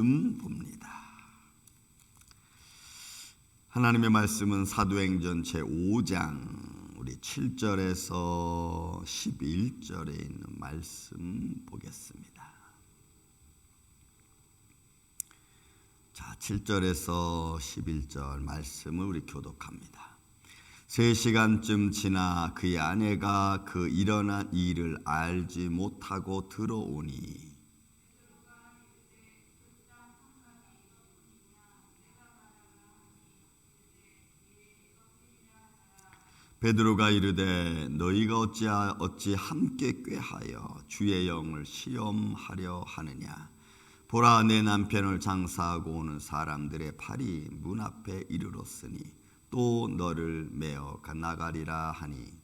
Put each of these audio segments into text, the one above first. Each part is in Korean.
봅니다. 하나님의 말씀은 사도행전 제5장 우리 7절에서 11절에 있는 말씀 보겠습니다. 자, 7절에서 11절 말씀을 우리 교독합니다. 3시간쯤 지나 그의 아내가 그 일어난 일을 알지 못하고 들어오니 베드로가 이르되 너희가 어찌 함께 꾀하여 주의 영을 시험하려 하느냐. 보라, 내 남편을 장사하고 오는 사람들의 팔이 문 앞에 이르렀으니 또 너를 메어 나가리라 하니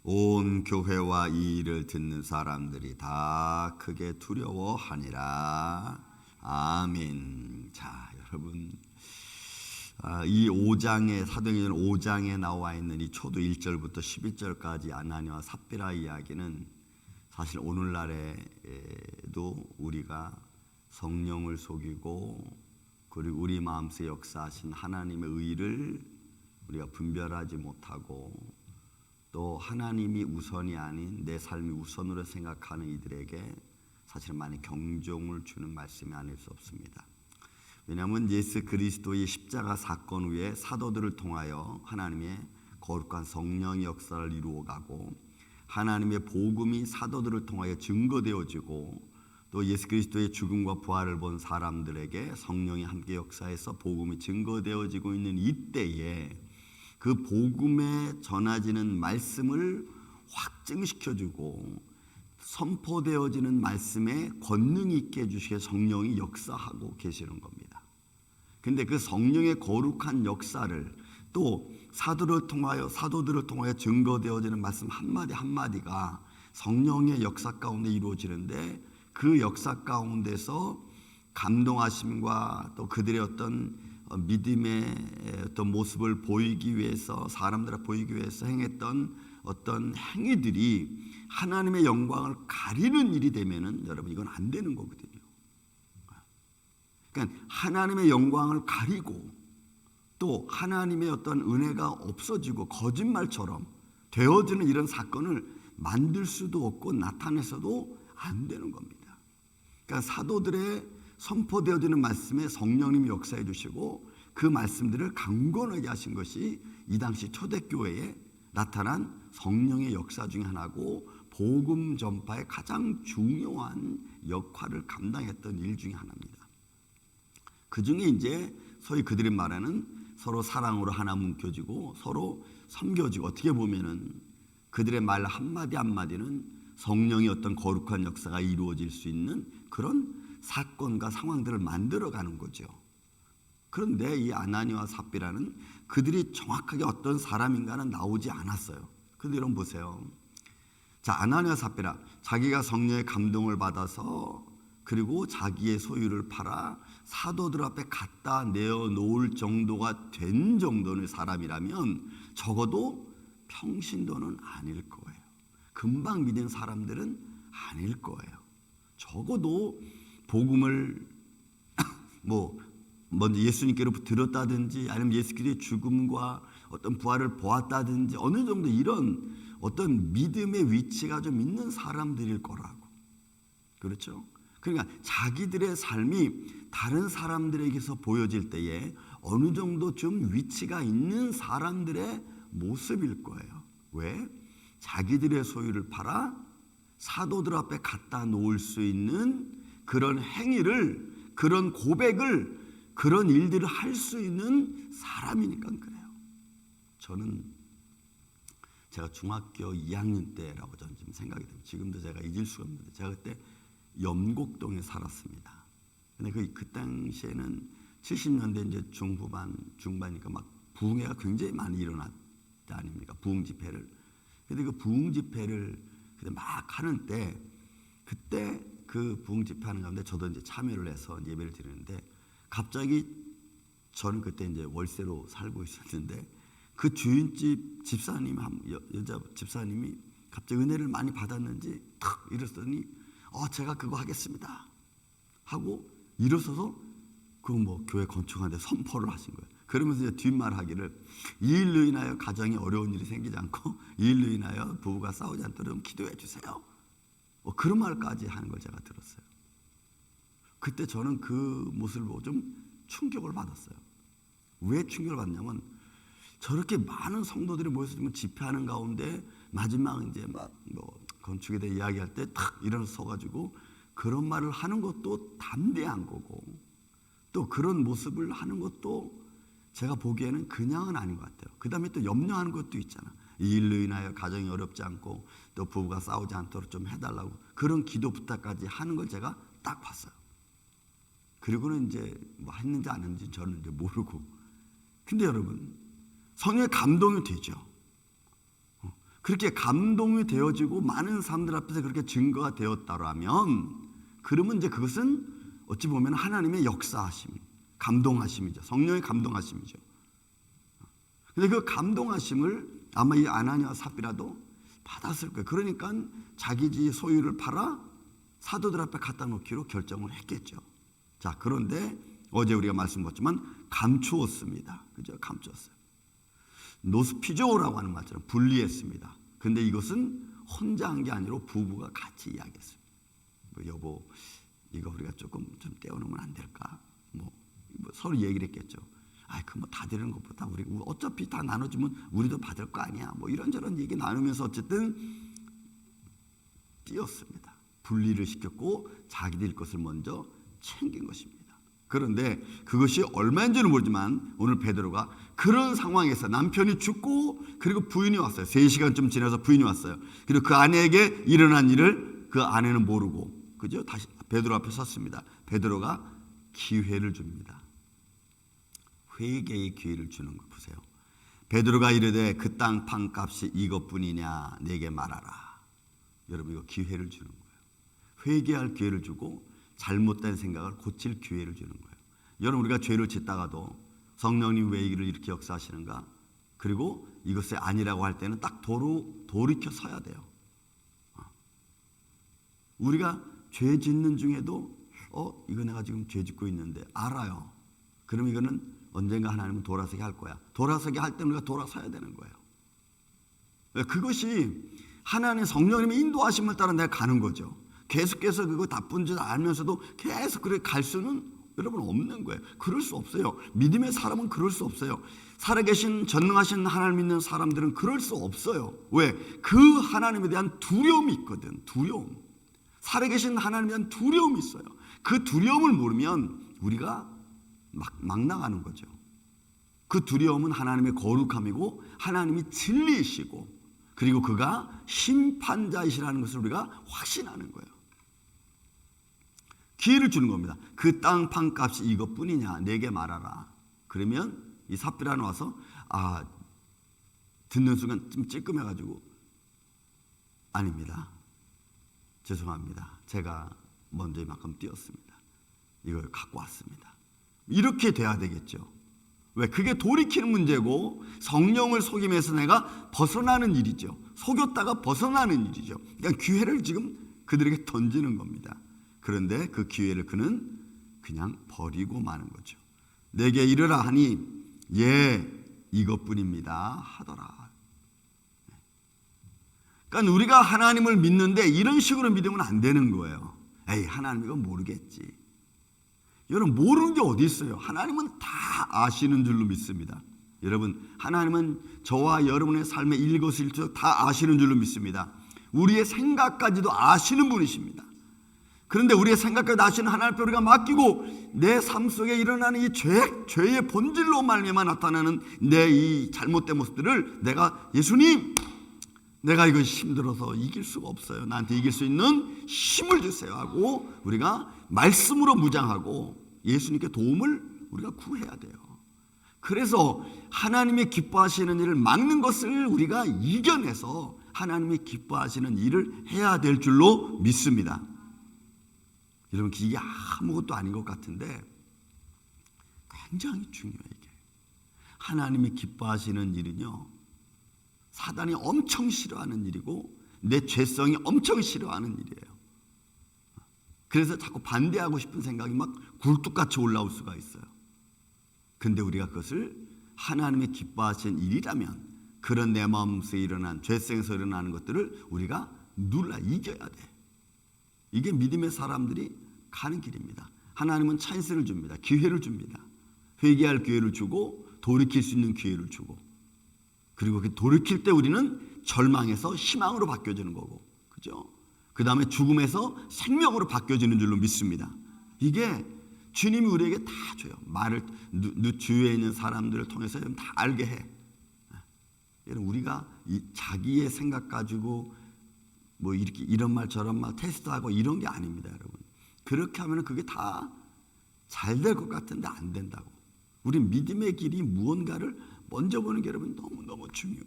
온 교회와 이 일을 듣는 사람들이 다 크게 두려워하니라. 아멘. 자, 여러분, 이 5장에 사도행전 5장에 나와 있는 이 초도 1절부터 11절까지 아나니와 삽비라 이야기는 사실 오늘날에도 우리가 성령을 속이고 그리고 우리 마음속에 역사하신 하나님의 의를 우리가 분별하지 못하고 또 하나님이 우선이 아닌 내 삶이 우선으로 생각하는 이들에게 사실은 많이 경종을 주는 말씀이 아닐 수 없습니다. 왜냐하면 예수 그리스도의 십자가 사건 후에 사도들을 통하여 하나님의 거룩한 성령의 역사를 이루어가고 하나님의 복음이 사도들을 통하여 증거되어지고 또 예수 그리스도의 죽음과 부활을 본 사람들에게 성령이 함께 역사해서 복음이 증거되어지고 있는 이때에 그 복음에 전해지는 말씀을 확증시켜주고 선포되어지는 말씀에 권능 있게 해주시게 성령이 역사하고 계시는 겁니다. 근데 그 성령의 거룩한 역사를 또 사도들을 통하여 증거되어지는 말씀 한마디 한마디가 성령의 역사 가운데 이루어지는데 그 역사 가운데서 감동하심과 또 그들의 어떤 믿음의 어떤 모습을 보이기 위해서 사람들을 보이기 위해서 행했던 어떤 행위들이 하나님의 영광을 가리는 일이 되면은 여러분 이건 안 되는 거거든요. 그러니까 하나님의 영광을 가리고 또 하나님의 어떤 은혜가 없어지고 거짓말처럼 되어지는 이런 사건을 만들 수도 없고 나타내서도 안 되는 겁니다. 그러니까 사도들의 선포되어지는 말씀에 성령님이 역사해 주시고 그 말씀들을 강건하게 하신 것이 이 당시 초대교회에 나타난 성령의 역사 중에 하나고 복음 전파의 가장 중요한 역할을 감당했던 일 중에 하나입니다. 그 중에 이제 소위 그들이 말하는 서로 사랑으로 하나 뭉켜지고 서로 섬겨지고 어떻게 보면은 그들의 말 한마디 한마디는 성령의 어떤 거룩한 역사가 이루어질 수 있는 그런 사건과 상황들을 만들어가는 거죠. 그런데 이 아나니와 삽비라는 그들이 정확하게 어떤 사람인가는 나오지 않았어요. 그런데 여러분 보세요. 자, 아나니와 삽비라 자기가 성령의 감동을 받아서 그리고 자기의 소유를 팔아 사도들 앞에 갖다 내어놓을 정도가 된 정도의 사람이라면 적어도 평신도는 아닐 거예요. 금방 믿은 사람들은 아닐 거예요. 적어도 복음을 먼저 예수님께로부터 들었다든지 아니면 예수 그리스도의 죽음과 어떤 부활을 보았다든지 어느 정도 이런 어떤 믿음의 위치가 좀 있는 사람들일 거라고. 그렇죠? 그러니까 자기들의 삶이 다른 사람들에게서 보여질 때에 어느 정도 좀 위치가 있는 사람들의 모습일 거예요. 왜? 자기들의 소유를 팔아 사도들 앞에 갖다 놓을 수 있는 그런 행위를, 그런 고백을, 그런 일들을 할 수 있는 사람이니까 그래요. 저는 제가 중학교 2학년 때라고 저는 지금 생각이 됩니다. 지금도 제가 잊을 수가 없는데 제가 그때 염곡동에 살았습니다. 근데 그 당시에는 70년대 이제 중반이니까 막 부흥회가 굉장히 많이 일어났다 아닙니까? 부흥 집회를. 근데 그 부흥 집회를 막 하는 때 그때 그 부흥 집회하는 가운데 저도 이제 참여를 해서 예배를 드리는데 갑자기 저는 그때 이제 월세로 살고 있었는데 그 주인집 집사님 여자 집사님이 갑자기 은혜를 많이 받았는지 탁 일어서더니 제가 그거 하겠습니다 하고 일어서서 그 교회 건축하는데 선포를 하신 거예요. 그러면서 이제 뒷말하기를 이 일로 인하여 가정에 어려운 일이 생기지 않고 이 일로 인하여 부부가 싸우지 않도록 기도해 주세요. 그런 말까지 하는 걸 제가 들었어요. 그때 저는 그 모습을 보고 좀 충격을 받았어요. 왜 충격을 받냐면 저렇게 많은 성도들이 모여서 집회하는 가운데 마지막 이제 건축에 대해 이야기할 때 탁 일어서 가지고 그런 말을 하는 것도 담대한 거고 또 그런 모습을 하는 것도 제가 보기에는 그냥은 아닌 것 같아요. 그 다음에 또 염려하는 것도 있잖아. 이 일로 인하여 가정이 어렵지 않고 또 부부가 싸우지 않도록 좀 해달라고 그런 기도 부탁까지 하는 걸 제가 딱 봤어요. 그리고는 이제 했는지 안 했는지 저는 이제 모르고. 근데 여러분, 성령의 감동이 되죠. 그렇게 감동이 되어지고 많은 사람들 앞에서 그렇게 증거가 되었다라면 그러면 이제 그것은 어찌 보면 하나님의 역사하심, 감동하심이죠. 성령의 감동하심이죠. 근데 그 감동하심을 아마 이 아나니와 삽비라도 받았을 거예요. 그러니까 자기 집 소유를 팔아 사도들 앞에 갖다 놓기로 결정을 했겠죠. 자, 그런데 어제 우리가 말씀드렸지만 감추었습니다. 그죠? 감추었어요. 노스피조라고 하는 말처럼 분리했습니다. 근데 이것은 혼자 한 게 아니라 부부가 같이 이야기했습니다. 여보, 이거 우리가 조금 좀 떼어놓으면 안 될까? 서로 얘기를 했겠죠. 다 드리는 것보다 우리 어차피 다 나눠주면 우리도 받을 거 아니야. 이런저런 얘기 나누면서 어쨌든 띄었습니다. 분리를 시켰고 자기들 것을 먼저 챙긴 것입니다. 그런데 그것이 얼마인지는 모르지만 오늘 베드로가 그런 상황에서 남편이 죽고 그리고 부인이 왔어요. 3시간쯤 지나서 부인이 왔어요. 그리고 그 아내에게 일어난 일을 그 아내는 모르고 그죠? 다시 베드로 앞에 섰습니다. 베드로가 기회를 줍니다. 회개의 기회를 주는 거 보세요. 베드로가 이르되 그 땅 판값이 이것뿐이냐 내게 말하라. 여러분 이거 기회를 주는 거예요. 회개할 기회를 주고 잘못된 생각을 고칠 기회를 주는 거예요. 여러분 우리가 죄를 짓다가도 성령님 왜 이를 이렇게 역사하시는가? 그리고 이것이 아니라고 할 때는 딱 돌이켜 서야 돼요. 우리가 죄 짓는 중에도 이거 내가 지금 죄 짓고 있는데 알아요. 그럼 이거는 언젠가 하나님은 돌아서게 할 거야. 돌아서게 할 때는 우리가 돌아서야 되는 거예요. 그것이 하나님 성령님의 인도하심을 따라 내가 가는 거죠. 계속해서 그거 나쁜 줄 알면서도 계속 그렇게 갈 수는 여러분 없는 거예요. 그럴 수 없어요. 믿음의 사람은 그럴 수 없어요. 살아계신 전능하신 하나님 믿는 사람들은 그럴 수 없어요. 왜? 그 하나님에 대한 두려움이 있거든. 두려움. 살아계신 하나님에 대한 두려움이 있어요. 그 두려움을 모르면 우리가 막 나가는 거죠. 그 두려움은 하나님의 거룩함이고 하나님이 진리이시고 그리고 그가 심판자이시라는 것을 우리가 확신하는 거예요. 기회를 주는 겁니다. 그 땅 판값이 이것뿐이냐 내게 말하라. 그러면 이 삽비라는 와서 듣는 순간 좀 찔끔해가지고 아닙니다. 죄송합니다. 제가 먼저 이만큼 뛰었습니다. 이걸 갖고 왔습니다. 이렇게 돼야 되겠죠. 왜? 그게 돌이키는 문제고 성령을 속임해서 내가 벗어나는 일이죠. 속였다가 벗어나는 일이죠. 그러니까 기회를 지금 그들에게 던지는 겁니다. 그런데 그 기회를 그는 그냥 버리고 마는 거죠. 내게 이르라 하니 예 이것뿐입니다 하더라. 그러니까 우리가 하나님을 믿는데 이런 식으로 믿으면 안 되는 거예요. 에이 하나님 이건 모르겠지. 여러분 모르는 게 어디 있어요. 하나님은 다 아시는 줄로 믿습니다. 여러분 하나님은 저와 여러분의 삶의 일거수일투족 다 아시는 줄로 믿습니다. 우리의 생각까지도 아시는 분이십니다. 그런데 우리의 생각까지 아시는 하나님 앞에 우리가 맡기고 내 삶 속에 일어나는 이 죄의 본질로 말미암아 나타나는 내 이 잘못된 모습들을 내가 예수님 내가 이거 힘들어서 이길 수가 없어요. 나한테 이길 수 있는 힘을 주세요 하고 우리가 말씀으로 무장하고 예수님께 도움을 우리가 구해야 돼요. 그래서 하나님이 기뻐하시는 일을 막는 것을 우리가 이겨내서 하나님이 기뻐하시는 일을 해야 될 줄로 믿습니다. 여러분 이게 아무것도 아닌 것 같은데 굉장히 중요해요. 이게 하나님이 기뻐하시는 일은요, 사단이 엄청 싫어하는 일이고 내 죄성이 엄청 싫어하는 일이에요. 그래서 자꾸 반대하고 싶은 생각이 막 굴뚝같이 올라올 수가 있어요. 근데 우리가 그것을 하나님이 기뻐하시는 일이라면 그런 내 마음속에 일어난 죄성에서 일어나는 것들을 우리가 눌러 이겨야 돼. 이게 믿음의 사람들이 가는 길입니다. 하나님은 찬스를 줍니다. 기회를 줍니다. 회개할 기회를 주고 돌이킬 수 있는 기회를 주고, 그리고 그 돌이킬 때 우리는 절망에서 희망으로 바뀌어지는 거고, 그죠? 그 다음에 죽음에서 생명으로 바뀌어지는 줄로 믿습니다. 이게 주님이 우리에게 다 줘요. 말을 주위에 있는 사람들을 통해서 다 알게 해. 우리가 이 자기의 생각 가지고 뭐 이렇게 이런 말 저런 말 테스트하고 이런 게 아닙니다, 여러분. 그렇게 하면 그게 다 잘 될 것 같은데 안 된다고. 우리 믿음의 길이 무언가를 먼저 보는 게 여러분 너무너무 중요해.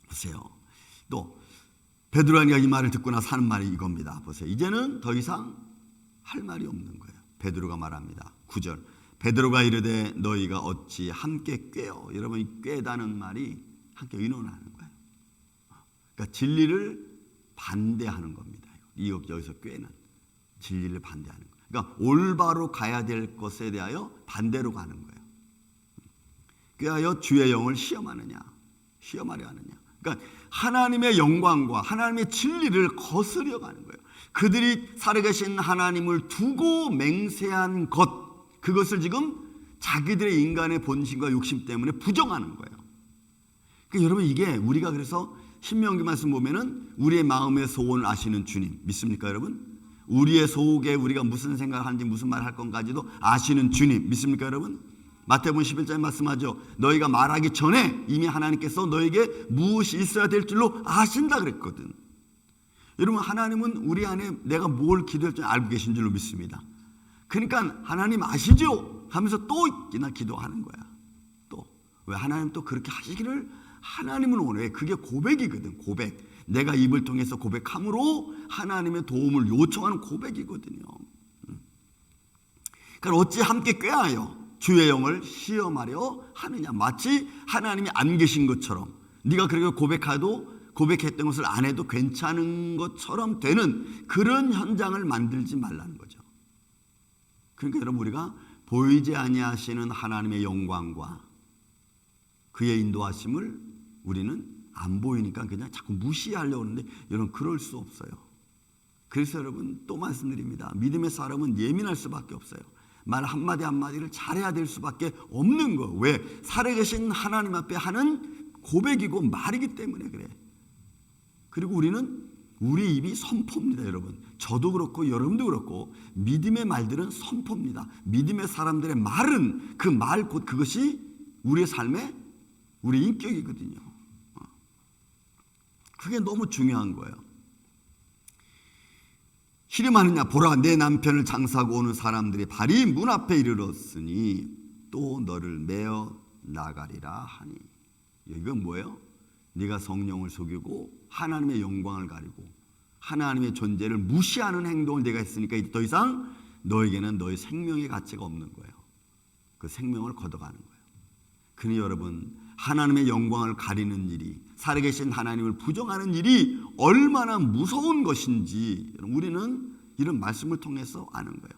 보세요. 또 베드로가 이 말을 듣고 나서 하는 말이 이겁니다. 보세요. 이제는 더 이상 할 말이 없는 거예요. 베드로가 말합니다. 9절. 베드로가 이르되 너희가 어찌 함께 꾀어. 여러분, 이 꾀다는 말이 함께 의논하는 거예요. 그러니까 진리를 반대하는 겁니다. 여기서 꾀는 진리를 반대하는 거예요. 그러니까 올바로 가야 될 것에 대하여 반대로 가는 거예요. 꾀하여 주의 영을 시험하느냐, 시험하려 하느냐. 그러니까 하나님의 영광과 하나님의 진리를 거스려 가는 거예요. 그들이 살아계신 하나님을 두고 맹세한 것, 그것을 지금 자기들의 인간의 본심과 욕심 때문에 부정하는 거예요. 그러니까 여러분, 이게 우리가 그래서 신명기 말씀 보면은 우리의 마음의 소원을 아시는 주님, 믿습니까 여러분? 우리의 속에 우리가 무슨 생각을 하는지 무슨 말을 할 건가지도 아시는 주님, 믿습니까 여러분? 마태복음 11장에 말씀하죠. 너희가 말하기 전에 이미 하나님께서 너에게 무엇이 있어야 될 줄로 아신다 그랬거든. 여러분, 하나님은 우리 안에 내가 뭘 기도할 줄 알고 계신 줄로 믿습니다. 그러니까 하나님 아시죠? 하면서 또 이날 기도하는 거야. 또 왜 하나님 또 그렇게 하시기를 하나님은 원해. 그게 고백이거든. 고백. 내가 입을 통해서 고백함으로 하나님의 도움을 요청하는 고백이거든요. 그러니까 어찌 함께 꾀하여 주의 영을 시험하려 하느냐. 마치 하나님이 안 계신 것처럼, 네가 그렇게 고백했던 것을 안 해도 괜찮은 것처럼 되는 그런 현장을 만들지 말라는 거죠. 그러니까 여러분, 우리가 보이지 아니하시는 하나님의 영광과 그의 인도하심을 우리는 안 보이니까 그냥 자꾸 무시하려고 하는데, 여러분 그럴 수 없어요. 그래서 여러분 또 말씀드립니다. 믿음의 사람은 예민할 수밖에 없어요. 말 한마디 한마디를 잘해야 될 수밖에 없는 거. 왜? 살아계신 하나님 앞에 하는 고백이고 말이기 때문에 그래. 그리고 우리는 우리 입이 선포입니다, 여러분. 저도 그렇고 여러분도 그렇고 믿음의 말들은 선포입니다. 믿음의 사람들의 말은 그 말 곧 그것이 우리의 삶의 우리 인격이거든요. 그게 너무 중요한 거예요. 희림하느냐, 보라 내 남편을 장사하고 오는 사람들이 발이 문 앞에 이르렀으니 또 너를 메어 나가리라 하니. 이건 뭐예요? 네가 성령을 속이고 하나님의 영광을 가리고 하나님의 존재를 무시하는 행동을 내가 했으니까 더 이상 너에게는 너의 생명의 가치가 없는 거예요. 그 생명을 걷어가는 거예요. 그러니 여러분, 하나님의 영광을 가리는 일이, 살아계신 하나님을 부정하는 일이 얼마나 무서운 것인지 우리는 이런 말씀을 통해서 아는 거예요.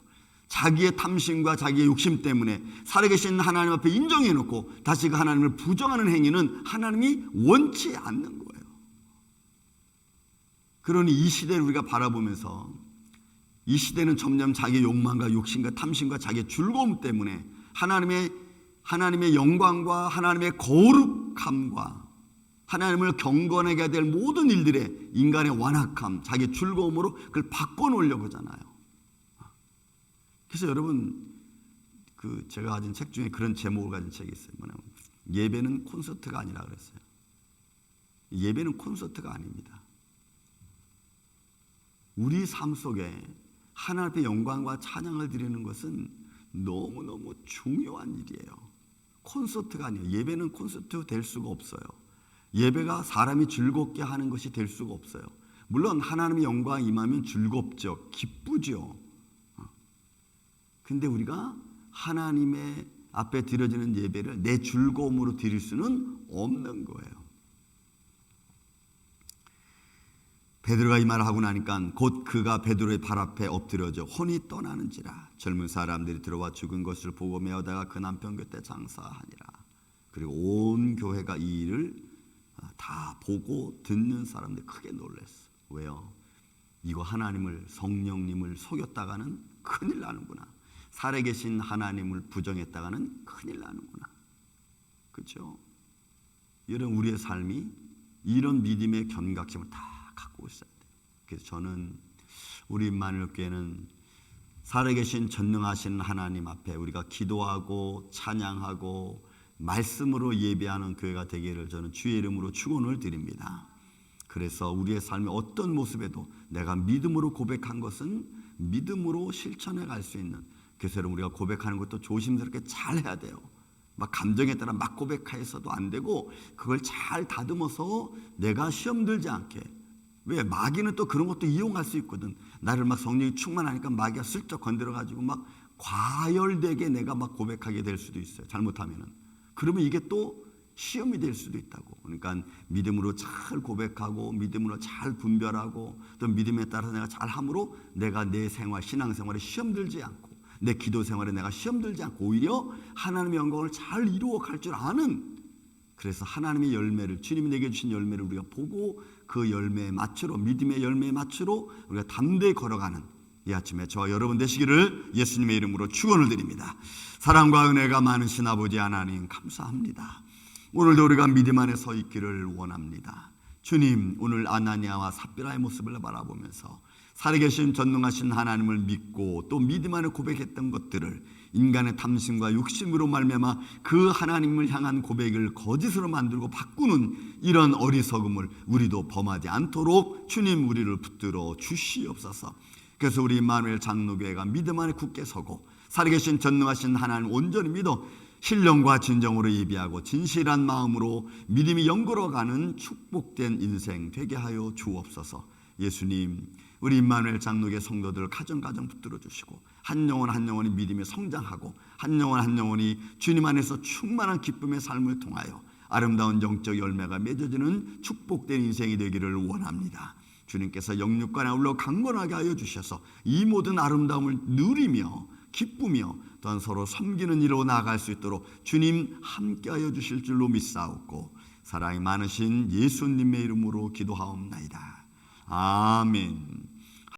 자기의 탐심과 자기의 욕심 때문에 살아계신 하나님 앞에 인정해놓고 다시 그 하나님을 부정하는 행위는 하나님이 원치 않는 거예요. 그러니 이 시대를 우리가 바라보면서, 이 시대는 점점 자기의 욕망과 욕심과 탐심과 자기의 즐거움 때문에 하나님의 영광과 하나님의 거룩함과 하나님을 경건하게 해야 될 모든 일들에 인간의 완악함, 자기의 즐거움으로 그걸 바꿔놓으려고 하잖아요. 그래서 여러분, 제가 가진 책 중에 그런 제목을 가진 책이 있어요. 뭐냐면 예배는 콘서트가 아니라 그랬어요. 예배는 콘서트가 아닙니다. 우리 삶 속에 하나님 앞에 영광과 찬양을 드리는 것은 너무너무 중요한 일이에요. 콘서트가 아니에요. 예배는 콘서트 될 수가 없어요. 예배가 사람이 즐겁게 하는 것이 될 수가 없어요. 물론 하나님의 영광이 임하면 즐겁죠. 기쁘죠. 근데 우리가 하나님의 앞에 드려지는 예배를 내 즐거움으로 드릴 수는 없는 거예요. 베드로가 이 말을 하고 나니까 곧 그가 베드로의 발 앞에 엎드려져 혼이 떠나는지라. 젊은 사람들이 들어와 죽은 것을 보고 메어다가 그 남편 곁에 장사하니라. 그리고 온 교회가 이 일을 다 보고 듣는 사람들이 크게 놀랐어. 왜요? 이거 하나님을, 성령님을 속였다가는 큰일 나는구나. 살아계신 하나님을 부정했다가는 큰일 나는구나. 그렇죠? 이런 우리의 삶이 이런 믿음의 견각심을 다 갖고 있어야 돼요. 그래서 저는 우리 임마누엘교회는 살아계신 전능하신 하나님 앞에 우리가 기도하고 찬양하고 말씀으로 예배하는 교회가 되기를 저는 주의 이름으로 축원을 드립니다. 그래서 우리의 삶의 어떤 모습에도 내가 믿음으로 고백한 것은 믿음으로 실천해 갈 수 있는, 그래서 여러분 우리가 고백하는 것도 조심스럽게 잘 해야 돼요. 막 감정에 따라 막 고백해서도 안 되고 그걸 잘 다듬어서 내가 시험 들지 않게. 왜? 마귀는 또 그런 것도 이용할 수 있거든. 나를 막 성령이 충만하니까 마귀가 슬쩍 건드려가지고 막 과열되게 내가 막 고백하게 될 수도 있어요. 잘못하면은. 그러면 이게 또 시험이 될 수도 있다고. 그러니까 믿음으로 잘 고백하고 믿음으로 잘 분별하고 또 믿음에 따라서 내가 잘 함으로 내가 내 생활, 신앙생활에 시험 들지 않고 내 기도 생활에 내가 시험 들지 않고 오히려 하나님의 영광을 잘 이루어 갈 줄 아는, 그래서 하나님의 열매를, 주님이 내게 주신 열매를 우리가 보고 그 열매에 맞추러, 믿음의 열매에 맞추러 우리가 담대히 걸어가는 이 아침에 저와 여러분 되시기를 예수님의 이름으로 축원을 드립니다. 사랑과 은혜가 많으신 아버지 하나님 감사합니다. 오늘도 우리가 믿음 안에 서 있기를 원합니다. 주님, 오늘 아나니아와 삽비라의 모습을 바라보면서 살아계신 전능하신 하나님을 믿고 또 믿음 안에 고백했던 것들을 인간의 탐심과 욕심으로 말미암아 그 하나님을 향한 고백을 거짓으로 만들고 바꾸는 이런 어리석음을 우리도 범하지 않도록 주님 우리를 붙들어 주시옵소서. 그래서 우리 임마누엘 장로교회가 믿음 안에 굳게 서고 살아계신 전능하신 하나님 온전히 믿어 신령과 진정으로 예비하고 진실한 마음으로 믿음이 연걸어가는 축복된 인생 되게 하여 주옵소서. 예수님, 우리 임마누엘 장로교회 성도들 가정 붙들어 주시고 한 영혼 한 영혼이 믿음에 성장하고 한 영혼 한 영혼이 주님 안에서 충만한 기쁨의 삶을 통하여 아름다운 영적 열매가 맺어지는 축복된 인생이 되기를 원합니다. 주님께서 영육간에 아울러 강건하게 하여 주셔서 이 모든 아름다움을 누리며 기쁘며 또한 서로 섬기는 일로 나아갈 수 있도록 주님 함께하여 주실 줄로 믿사옵고 사랑이 많으신 예수님의 이름으로 기도하옵나이다. 아멘.